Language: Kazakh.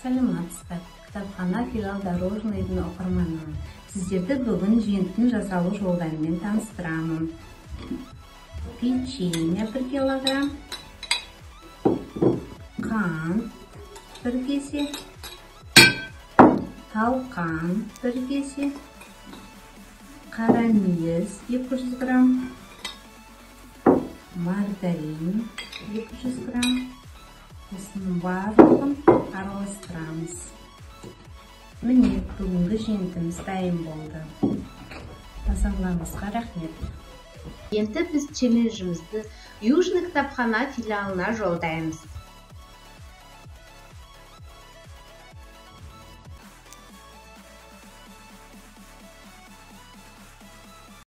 Саламатсыздар. Кітапхана филиал Дорожныйдың оқырманымын. Сіздерді бүгін жентін жасалу жолдарымен таныстырамын. Печенье 1 килограмм, қант 1 кесе, талқан 1 кесе, қарамүйіз 200 грамм, маргарин 200 грамм. Осының барлығын араластырамыз. Міне, бүгінгі жентіміз дайын болды. Назарларыңызға рахмет. Енді біз челленджімізді Южный кітапхана филиалына жолдаймыз.